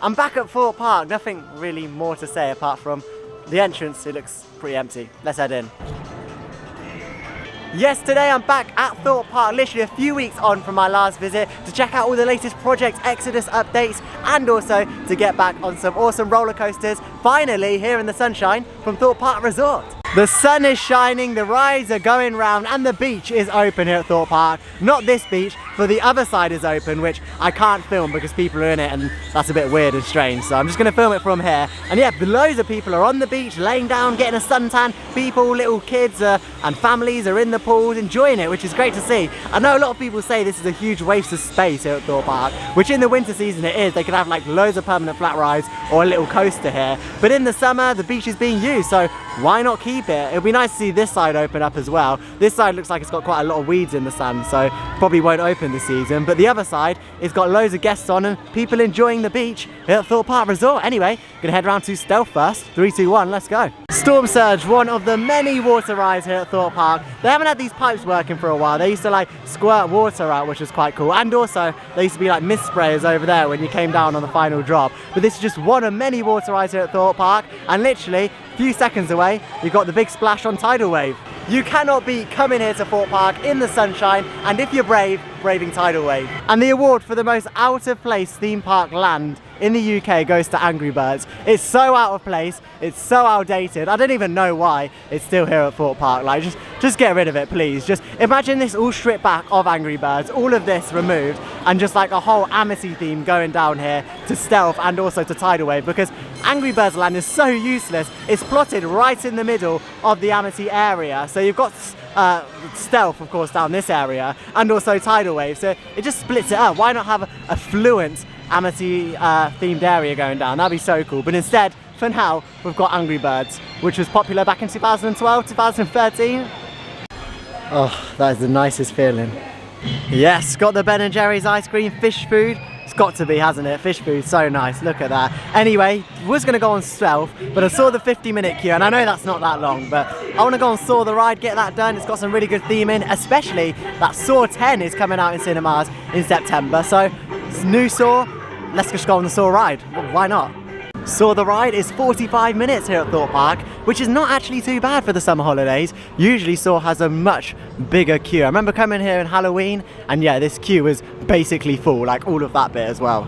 I'm back at Thorpe Park. Nothing really more to say apart from the entrance. It looks pretty empty. Let's head in. Yes, today I'm back at Thorpe Park, literally a few weeks on from my last visit, to check out all the latest Project Exodus updates and also to get back on some awesome roller coasters, finally here in the sunshine from Thorpe Park Resort. The sun is shining, the rides are going round and the beach is open here at Thorpe Park. Not this beach, but the other side is open, which I can't film because people are in it and that's a bit weird and strange. So I'm just going to film it from here. And yeah, loads of people are on the beach, laying down, getting a suntan. People, little kids and families are in the pools enjoying it, which is great to see. I know a lot of people say this is a huge waste of space here at Thorpe Park, which in the winter season it is. They could have like loads of permanent flat rides or a little coaster here. But in the summer, the beach is being used, so why not keep it? It'd be nice to see this side open up as well. This side looks like it's got quite a lot of weeds in the sand, so probably won't open this season. But the other side, it's got loads of guests on and people enjoying the beach here at Thorpe Park Resort. Anyway, gonna head round to Stealth first. 3, 2, 1, let's go. Storm Surge, one of the many water rides here at Thorpe Park. They haven't had these pipes working for a while. They used to like squirt water out, which was quite cool. And also, there used to be like mist sprayers over there when you came down on the final drop. But this is just one of many water rides here at Thorpe Park. And literally, a few seconds away, you've got the big splash on Tidal Wave. You cannot beat coming here to Thorpe Park in the sunshine, and if you're brave, braving Tidal Wave. And the award for the most out of place theme park land in the UK goes to Angry Birds. It's so out of place, it's so outdated. I don't even know why it's still here at Thorpe Park. Like, just get rid of it, please. Just imagine this all stripped back of Angry Birds, all of this removed, and just like a whole Amity theme going down here to Stealth and also to Tidal Wave, because Angry Birds Land is so useless. It's plotted right in the middle of the Amity area. So you've got Stealth, of course, down this area, and also Tidal Wave. So it just splits it up. Why not have a fluent Amity themed area going down? That'd be so cool. But instead, for now, we've got Angry Birds, which was popular back in 2012, 2013. Oh, that is the nicest feeling. Yes, got the Ben & Jerry's ice cream, fish food. It's got to be, hasn't it? Fish food, so nice, look at that. Anyway, was gonna go on Stealth, but I saw the 50-minute queue, and I know that's not that long, but I wanna go on Saw the Ride, get that done. It's got some really good theming, especially that Saw 10 is coming out in cinemas in September, so it's new Saw, let's just go on the Saw ride. Well, why not? Saw the Ride is 45 minutes here at Thorpe Park, which is not actually too bad for the summer holidays. Usually Saw has a much bigger queue. I remember coming here in Halloween, and yeah, this queue was basically full, like all of that bit as well.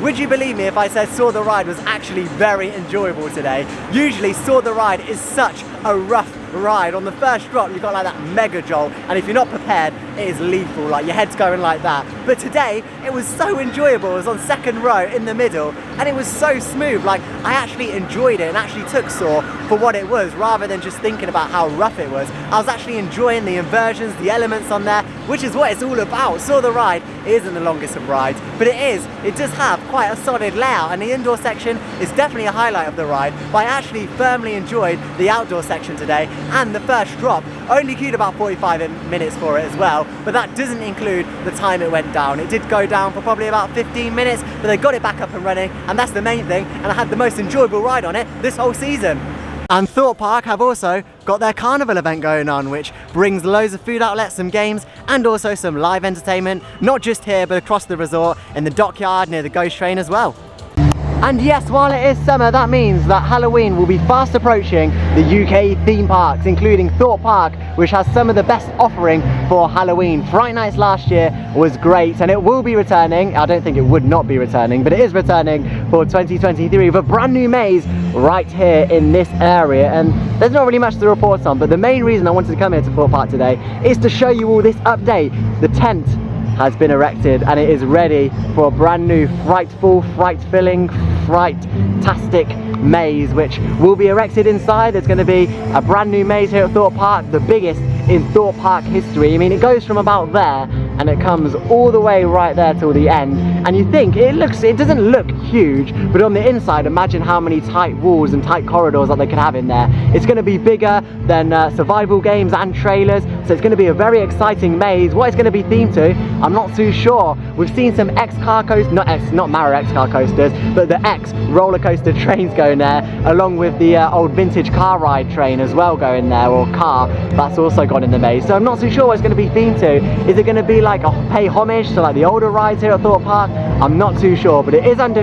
Would you believe me if I said Saw the Ride was actually very enjoyable today? Usually Saw the Ride is such a rough ride. On the first drop you've got like that mega jolt, and if you're not prepared it is lethal, like your head's going like that. But today it was so enjoyable. It was on second row in the middle and it was so smooth. Like, I actually enjoyed it and actually took Saw for what it was rather than just thinking about how rough it was. I was actually enjoying the inversions, the elements on there, which is what it's all about. Saw the Ride isn't the longest of rides, but it does have quite a solid layout, and the indoor section is definitely a highlight of the ride. But I actually firmly enjoyed the outdoor section today, and the first drop. Only queued about 45 minutes for it as well, but that doesn't include the time it went down. It did go down for probably about 15 minutes, but they got it back up and running, and that's the main thing, and I had the most enjoyable ride on it this whole season. And Thorpe Park have also got their carnival event going on, which brings loads of food outlets, some games, and also some live entertainment, not just here but across the resort, in the dockyard near the Ghost Train as well. And yes, while it is summer, that means that Halloween will be fast approaching the UK theme parks, including Thorpe Park, which has some of the best offering for Halloween. Fright Nights last year was great, and it will be returning. I don't think it would not be returning, but it is returning for 2023 with a brand new maze right here in this area. And there's not really much to report on, but the main reason I wanted to come here to Thorpe Park today is to show you all this update. The tent has been erected and it is ready for a brand new frightful, fright-filling, fright-tastic maze, which will be erected inside. There's going to be a brand new maze here at Thorpe Park, the biggest in Thorpe Park history. I mean, it goes from about there and it comes all the way right there till the end. And you think it doesn't look huge, but on the inside, imagine how many tight walls and tight corridors that they could have in there. It's going to be bigger than survival games and trailers, so it's going to be a very exciting maze. What it's going to be themed to, I'm not too sure. We've seen some X-car coasters, not Mara X-car coasters, but the X roller coaster trains going there, along with the old vintage car ride train as well going there, or car, that's also gone in the maze. So I'm not too sure what it's going to be themed to. Is it going to be like a pay homage to like the older rides here at Thorpe Park? I'm not too sure, but it is under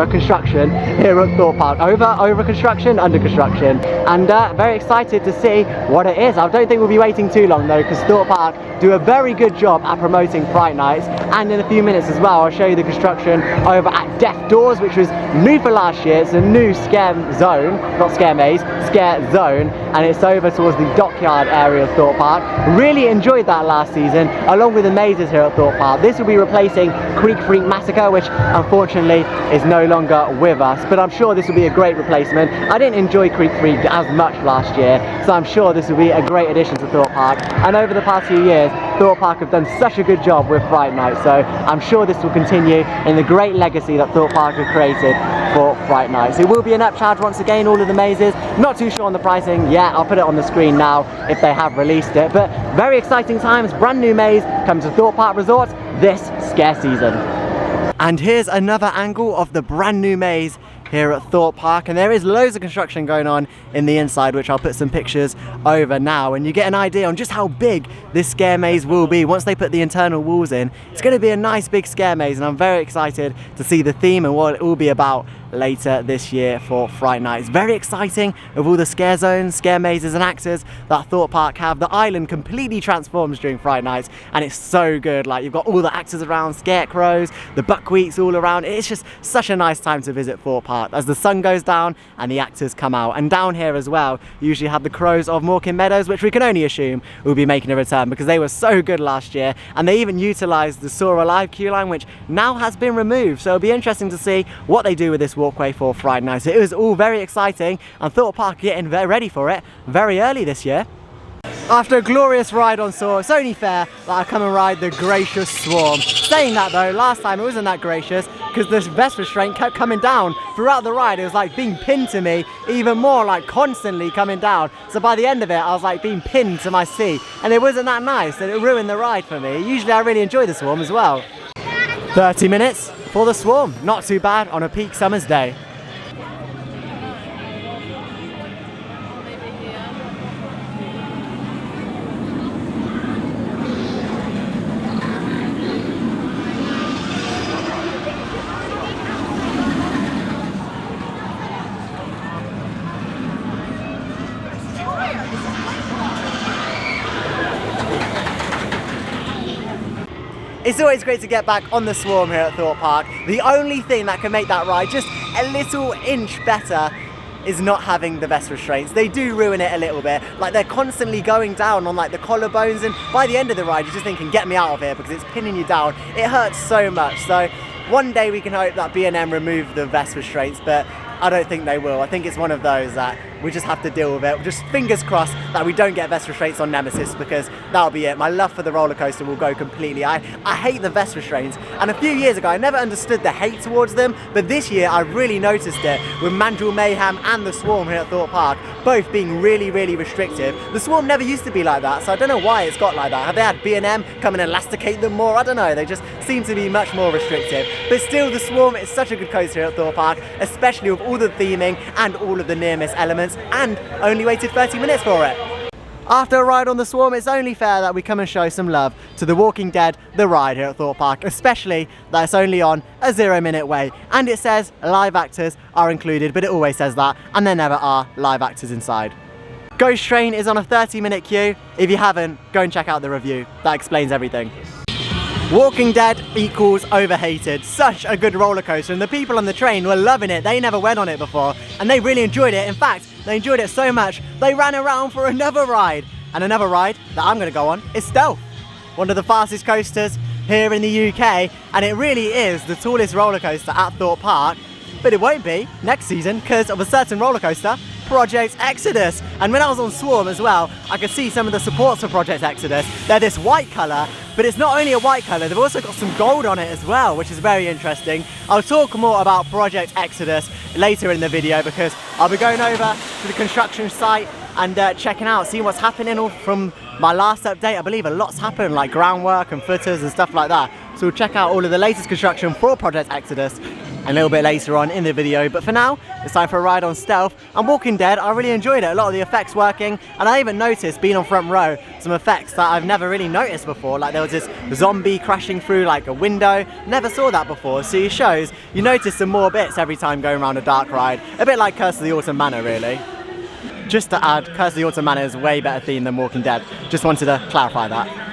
construction here at Thorpe Park. Over construction, under construction, and very excited to see what it is. I don't think we'll be waiting too long though, because Thorpe Park do a very good job at promoting Fright Nights, and in a few minutes as well I'll show you the construction over at Death Doors, which was new for last year. It's a new scare zone, not scare maze, scare zone, and it's over towards the dockyard area of Thorpe Park. Really enjoyed that last season, along with the mazes here at Thorpe Park. This will be replacing Creek Freak Massacre, which unfortunately is no longer with us, but I'm sure this will be a great replacement. I didn't enjoy Creek Freak as much last year, so I'm sure this will be a great addition to Thorpe Park. And over the past few years, Thorpe Park have done such a good job with Fright Nights, so I'm sure this will continue in the great legacy that Thorpe Park have created for Fright Nights. It will be an upcharge once again, all of the mazes. Not too sure on the pricing yet. I'll put it on the screen now if they have released it, but very exciting times. Brand new maze comes to Thorpe Park Resort this scare season. And here's another angle of the brand new maze here at Thorpe Park, and there is loads of construction going on in the inside, which I'll put some pictures over now, and you get an idea on just how big this scare maze will be once they put the internal walls in. It's going to be a nice big scare maze, and I'm very excited to see the theme and what it will be about later this year for Fright Nights. Very exciting with all the scare zones, scare mazes and actors that Thorpe Park have. The island completely transforms during Fright Nights, and it's so good. Like, you've got all the actors around, scarecrows, the buckwheats all around. It's just such a nice time to visit Thorpe Park as the sun goes down and the actors come out. And down here as well, you usually have the crows of Morecambe Meadows, which we can only assume will be making a return because they were so good last year, and they even utilised the Saw Alive queue line, which now has been removed. So it'll be interesting to see what they do with this walkway for Fright Nights. It was all very exciting, and Thorpe Park getting very ready for it very early this year. After a glorious ride on Saw, it's only fair that I come and ride the Gracious Swarm. Saying that though, last time it wasn't that gracious because the vest restraint kept coming down throughout the ride. It was like being pinned to me even more, like constantly coming down. So by the end of it, I was like being pinned to my seat, and it wasn't that nice, and it ruined the ride for me. Usually I really enjoy the Swarm as well. 30 minutes for the Swarm, not too bad on a peak summer's day. It's always great to get back on the Swarm here at Thorpe Park. The only thing that can make that ride just a little inch better is not having the vest restraints. They do ruin it a little bit. Like, they're constantly going down on like the collarbones, and by the end of the ride you're just thinking, get me out of here, because it's pinning you down. It hurts so much. So one day we can hope that B&M remove the vest restraints, but I don't think they will. I think it's one of those that we just have to deal with it. Just fingers crossed that we don't get vest restraints on Nemesis, because that'll be it. My love for the roller coaster will go completely. I hate the vest restraints, and a few years ago I never understood the hate towards them, but this year I really noticed it with Mandrill Mayhem and the Swarm here at Thorpe Park, both being really, really restrictive. The Swarm never used to be like that, so I don't know why it's got like that. Have they had B&M come and elasticate them more? I don't know. They just seem to be much more restrictive. But still, the Swarm is such a good coaster here at Thorpe Park, especially with all the theming and all of the near-miss elements, and only waited 30 minutes for it. After a ride on the Swarm, it's only fair that we come and show some love to The Walking Dead, the ride here at Thorpe Park, especially that it's only on a 0-minute wait. And it says live actors are included, but it always says that, and there never are live actors inside. Ghost Train is on a 30-minute queue. If you haven't, go and check out the review. That explains everything. Walking Dead equals overhated. Such a good roller coaster, and the people on the train were loving it. They never went on it before, and they really enjoyed it. In fact, they enjoyed it so much they ran around for another ride. And another ride that I'm going to go on is Stealth, one of the fastest coasters here in the UK, and it really is the tallest roller coaster at Thorpe Park. But it won't be next season because of a certain roller coaster Project Exodus. And when I was on Swarm as well, I could see some of the supports for Project Exodus. They're this white colour, but it's not only a white colour, they've also got some gold on it as well, which is very interesting. I'll talk more about Project Exodus later in the video because I'll be going over to the construction site and checking out, seeing what's happening. All from my last update, I believe a lot's happened, like groundwork and footers and stuff like that. So we'll check out all of the latest construction for Project Exodus a little bit later on in the video. But for now, it's time for a ride on Stealth. And Walking Dead, I really enjoyed it. A lot of the effects working, and I even noticed, being on front row, some effects that I've never really noticed before. Like there was this zombie crashing through like a window. Never saw that before. So it shows you notice some more bits every time going around a dark ride. A bit like Curse of the Autumn Manor, really. Just to add, Curse of the Autumn Manor is a way better theme than Walking Dead. Just wanted to clarify that.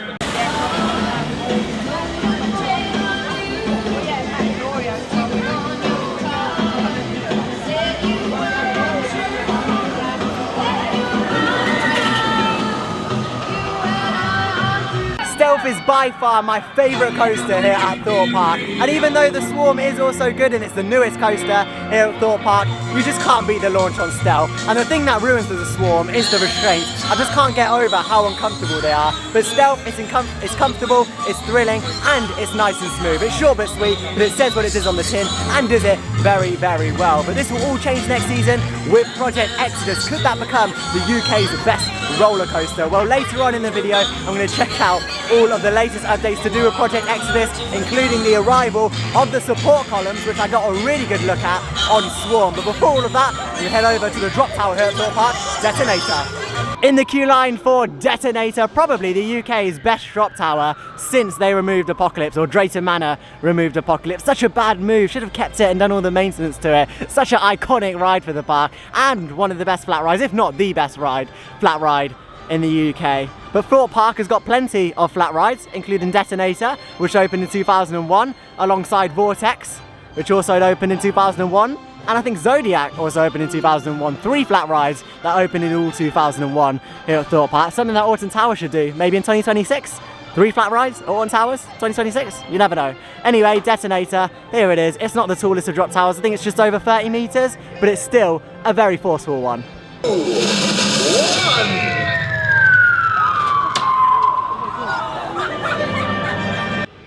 Stealth is by far my favourite coaster here at Thorpe Park, and even though the Swarm is also good and it's the newest coaster here at Thorpe Park, you just can't beat the launch on Stealth. And the thing that ruins the Swarm is the restraints. I just can't get over how uncomfortable they are. But Stealth is comfortable, it's thrilling, and it's nice and smooth. It's short but sweet, but it says what it is on the tin and does it very, very well. But this will all change next season with Project Exodus. Could that become the UK's best roller coaster? Well, later on in the video, I'm going to check out all of the latest updates to do with Project Exodus, including the arrival of the support columns, which I got a really good look at on Swarm. But before all of that, we'll head over to the drop tower here at Thorpe Park, Detonator. In the queue line for Detonator, probably the UK's best drop tower since they removed Apocalypse, or Drayton Manor removed Apocalypse. Such a bad move, should have kept it and done all the maintenance to it. Such an iconic ride for the park, and one of the best flat rides, if not the best flat ride in the UK. But Thorpe Park has got plenty of flat rides, including Detonator, which opened in 2001, alongside Vortex, which also opened in 2001. And I think Zodiac also opened in 2001. 3 flat rides that opened in all 2001 here at Thorpe Park. Something that Alton Towers should do, maybe in 2026. 3 flat rides, Alton Towers, 2026, you never know. Anyway, Detonator, here it is. It's not the tallest of drop towers. I think it's just over 30 meters, but it's still a very forceful one.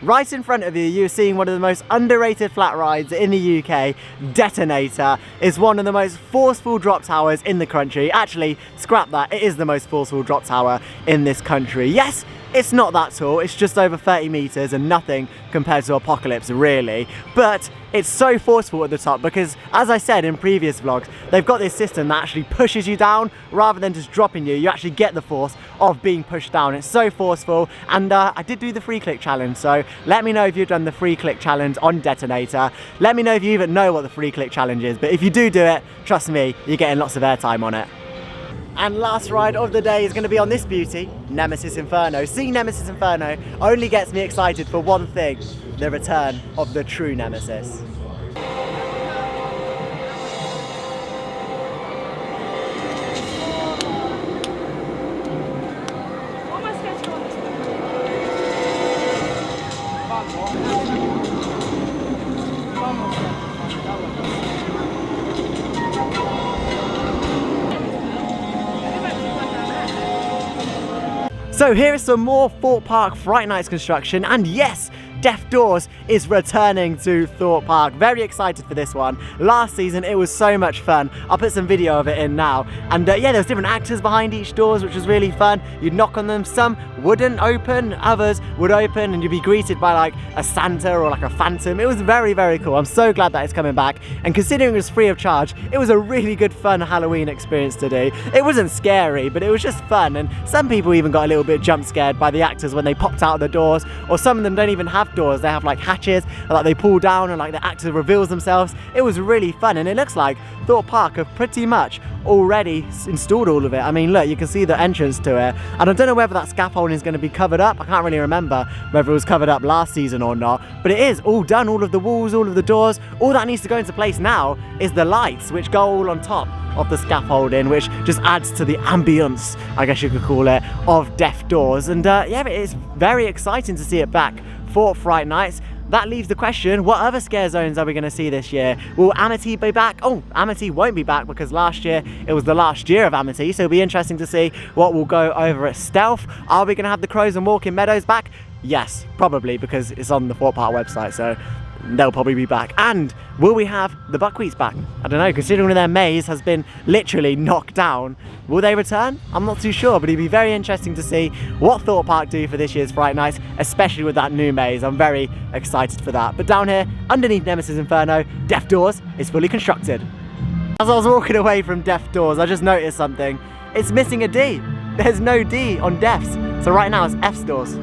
Right in front of you, you're seeing one of the most underrated flat rides in the UK. Detonator is one of the most forceful drop towers in the country. Actually, scrap that, it is the most forceful drop tower in this country. Yes, it's not that tall, it's just over 30 meters and nothing compared to Apocalypse, really. But it's so forceful at the top because, as I said in previous vlogs, they've got this system that actually pushes you down rather than just dropping you. You actually get the force of being pushed down. It's so forceful, and I did do the free click challenge, so let me know if you've done the free click challenge on Detonator. Let me know if you even know what the free click challenge is, but if you do it, trust me, you're getting lots of airtime on it. And last ride of the day is going to be on this beauty, Nemesis Inferno. Seeing Nemesis Inferno only gets me excited for one thing: the return of the true Nemesis. So here is some more Thorpe Park Fright Nights construction, and yes, Death Doors is returning to Thorpe Park. Very excited for this one. Last season it was so much fun. I'll put some video of it in now. And yeah, there's different actors behind each doors, which was really fun. You'd knock on them, some wouldn't open, others would open, and you'd be greeted by like a Santa or like a Phantom. It was very, very cool. I'm so glad that it's coming back. And considering it was free of charge, it was a really good fun Halloween experience to do. It wasn't scary, but it was just fun. And some people even got a little bit jump scared by the actors when they popped out of the doors, or some of them don't even have doors. They have like hatches that they pull down and like the actor reveals themselves. It was really fun, and it looks like Thorpe Park have pretty much already installed all of it. I mean, look, you can see the entrance to it, and I don't know whether that scaffolding is going to be covered up. I can't really remember whether it was covered up last season or not, but it is all done, all of the walls, all of the doors. All that needs to go into place now is the lights, which go all on top of the scaffolding, which just adds to the ambience, I guess you could call it, of Death Doors. And yeah, it is very exciting to see it back for Fright Nights. that leaves the question, what other scare zones are we going to see this year? Will Amity be back? Oh, Amity won't be back because last year it was the last year of Amity, so it'll be interesting to see what will go over at Stealth. Are we going to have the Crows and Walking Meadows back? Yes, probably, because it's on the Thorpe Park website, so they'll probably be back. And will we have the Buckwheats back? I don't know, considering their maze has been literally knocked down. Will they return? I'm not too sure, but it'd be very interesting to see what Thorpe Park do for this year's Fright Nights, especially with that new maze. I'm very excited for that. But down here, underneath Nemesis Inferno, Death Doors is fully constructed. As I was walking away from Death Doors, I just noticed something. It's missing a D. There's no D on Deaths. So right now it's F Doors.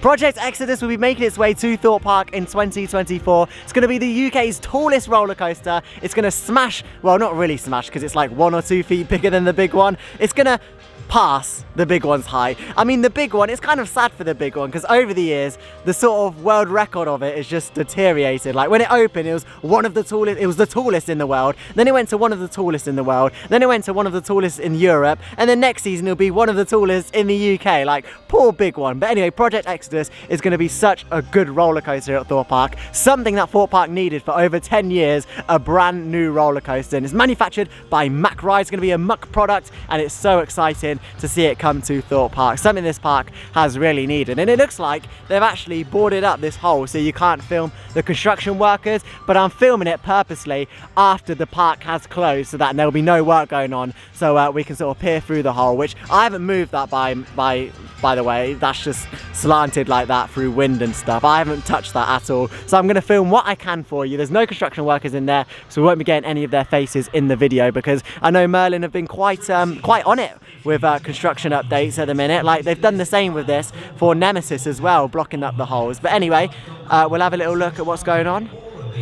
Project Exodus will be making its way to Thorpe Park in 2024. It's going to be the UK's tallest roller coaster. It's going to smash, well, not really smash because it's like 1 or 2 feet bigger than the big one. It's going to pass the big one's height. I mean, the big one, it's kind of sad for the big one because over the years, the sort of world record of it is just deteriorated. Like when it opened, it was one of the tallest, it was the tallest in the world. Then it went to one of the tallest in the world. Then it went to one of the tallest in Europe. And then next season, it'll be one of the tallest in the UK. Like, poor big one. But anyway, Project Exodus is going to be such a good roller coaster at Thorpe Park. Something that Thorpe Park needed for over 10 years, a brand new roller coaster. And it's manufactured by MACK. It's going to be a MACK product, and it's so exciting to see it come to Thorpe Park. Something this park has really needed. And it looks like they've actually boarded up this hole so you can't film the construction workers, but I'm filming it purposely after the park has closed so that there'll be no work going on, so we can sort of peer through the hole, which I haven't moved that by the way. That's just slanted like that through wind and stuff. I haven't touched that at all, so I'm going to film what I can for you. There's no construction workers in there, so we won't be getting any of their faces in the video, because I know Merlin have been quite on it with construction updates at the minute. Like, they've done the same with this for Nemesis as well, blocking up the holes. But anyway, we'll have a little look at what's going on.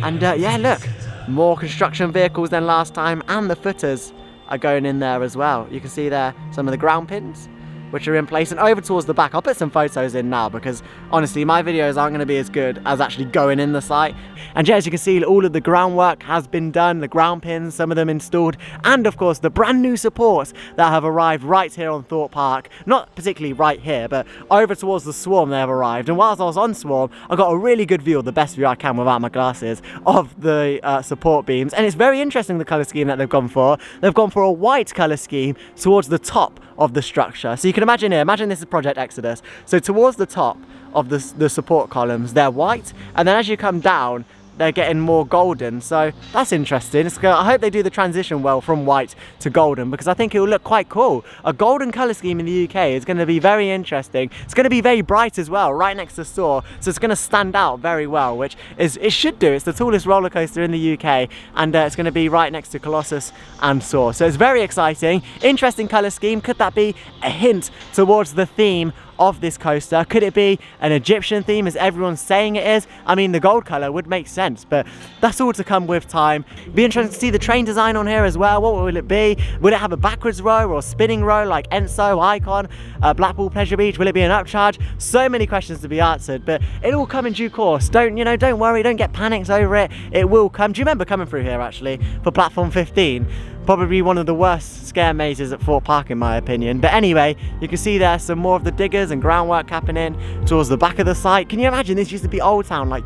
And yeah, look, more construction vehicles than last time, and the footers are going in there as well. You can see there some of the ground pins which are in place, and over towards the back. I'll put some photos in now because honestly my videos aren't going to be as good as actually going in the site. And yeah, as you can see, all of the groundwork has been done, the ground pins, some of them installed, and of course the brand new supports that have arrived right here on Thorpe Park. Not particularly right here, but over towards the Swarm they have arrived. And whilst I was on Swarm, I got a really good view, the best view I can without my glasses, of the support beams. And it's very interesting, the colour scheme that they've gone for. They've gone for a white colour scheme towards the top of the structure. So you can imagine here, imagine this is Project Exodus. So towards the top of the support columns, they're white, and then as you come down, they're getting more golden. So that's interesting. I hope they do the transition well from white to golden, because I think it will look quite cool. A golden colour scheme in the UK is going to be very interesting. It's going to be very bright as well, right next to Soar, so it's going to stand out very well, which is, it should do. It's the tallest roller coaster in the UK, and it's going to be right next to Colossus and Soar. So it's very exciting. Interesting colour scheme. Could that be a hint towards the theme of this coaster? Could it be an Egyptian theme, as everyone's saying it is? I mean, the gold colour would make sense, but that's all to come with time. Be interesting to see the train design on here as well. What will it be? Will it have a backwards row or spinning row like Enso, Icon, Blackpool, Pleasure Beach? Will it be an upcharge? So many questions to be answered, but it'll all come in due course. Don't worry, don't get panicked over it. It will come. Do you remember coming through here actually for platform 15? Probably one of the worst scare mazes at Thorpe Park in my opinion. But anyway, you can see there some more of the diggers and groundwork happening towards the back of the site. Can you imagine, this used to be Old Town? Like,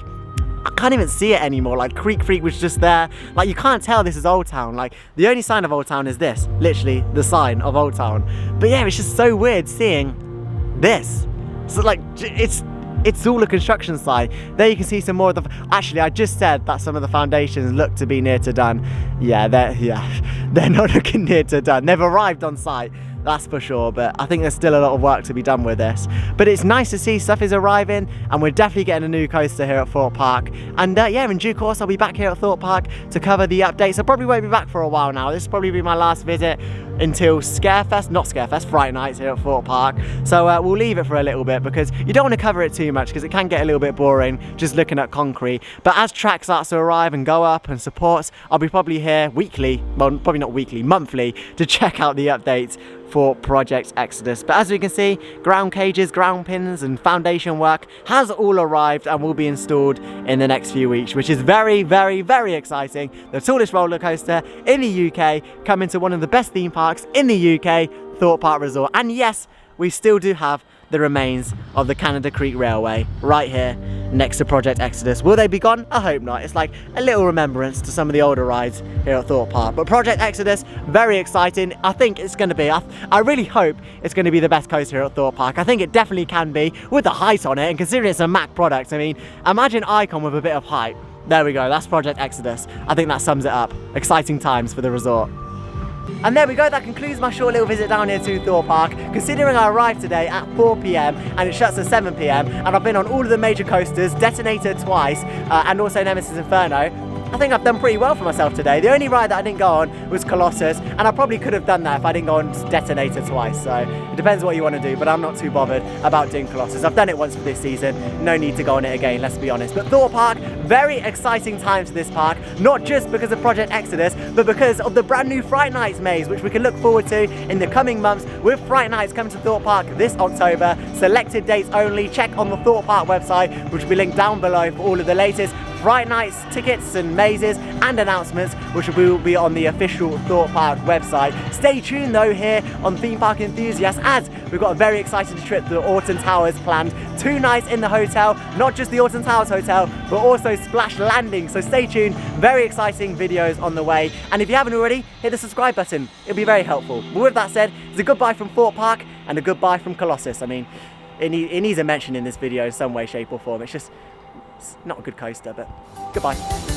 I can't even see it anymore. Like, Creek Freak was just there. Like, you can't tell this is Old Town. Like, the only sign of Old Town is this, literally the sign of Old Town. But yeah, it's just so weird seeing this. So like, it's all a construction site. There you can see some more of the... Actually, I just said that some of the foundations look to be near to done. Yeah, they're not looking near to done. They've arrived on site, that's for sure, but I think there's still a lot of work to be done with this. But it's nice to see stuff is arriving, and we're definitely getting a new coaster here at Thorpe Park. And yeah, in due course I'll be back here at Thorpe Park to cover the updates. I probably won't be back for a while now. This will probably be my last visit until Fright Nights here at Thorpe Park. So we'll leave it for a little bit, because you don't want to cover it too much, because it can get a little bit boring just looking at concrete. But as track starts to arrive and go up and supports, I'll be probably here weekly, well probably not weekly, monthly, to check out the updates for Project Exodus. But as we can see, ground cages, ground pins and foundation work has all arrived and will be installed in the next few weeks, which is very, very, very exciting. The tallest roller coaster in the UK coming to one of the best theme parks in the UK, Thorpe Park Resort. And yes, we still do have the remains of the Canada Creek Railway right here next to Project Exodus. Will they be gone? I hope not. It's like a little remembrance to some of the older rides here at Thorpe Park. But Project Exodus, very exciting. I think it's going to be, I really hope it's going to be the best coaster here at Thorpe Park. I think it definitely can be with the height on it, and considering it's a MACK product, I mean, imagine Icon with a bit of height. There we go, that's Project Exodus. I think that sums it up. Exciting times for the resort. And there we go, that concludes my short little visit down here to Thorpe Park. Considering I arrived today at 4 PM and it shuts at 7 PM, and I've been on all of the major coasters, Detonator twice, and also Nemesis Inferno, I think I've done pretty well for myself today. The only ride that I didn't go on was Colossus, and I probably could have done that if I didn't go on Detonator twice, so it depends what you want to do, but I'm not too bothered about doing Colossus. I've done it once for this season, no need to go on it again, let's be honest. But Thorpe Park, very exciting times for this park, not just because of Project Exodus, but because of the brand new Fright Nights maze, which we can look forward to in the coming months, with Fright Nights coming to Thorpe Park this October. Selected dates only. Check on the Thorpe Park website, which will be linked down below for all of the latest Fright Nights tickets and mazes and announcements, which will be on the official Thorpe Park website. Stay tuned though here on Theme Park Enthusiasts, as we've got a very exciting trip to the Alton Towers planned. 2 nights in the hotel, not just the Alton Towers Hotel, but also Splash Landing. So stay tuned, very exciting videos on the way. And if you haven't already, hit the subscribe button, it'll be very helpful. But with that said, it's a goodbye from Thorpe Park and a goodbye from Colossus. I mean, it needs a mention in this video in some way, shape or form. It's not a good coaster, but goodbye.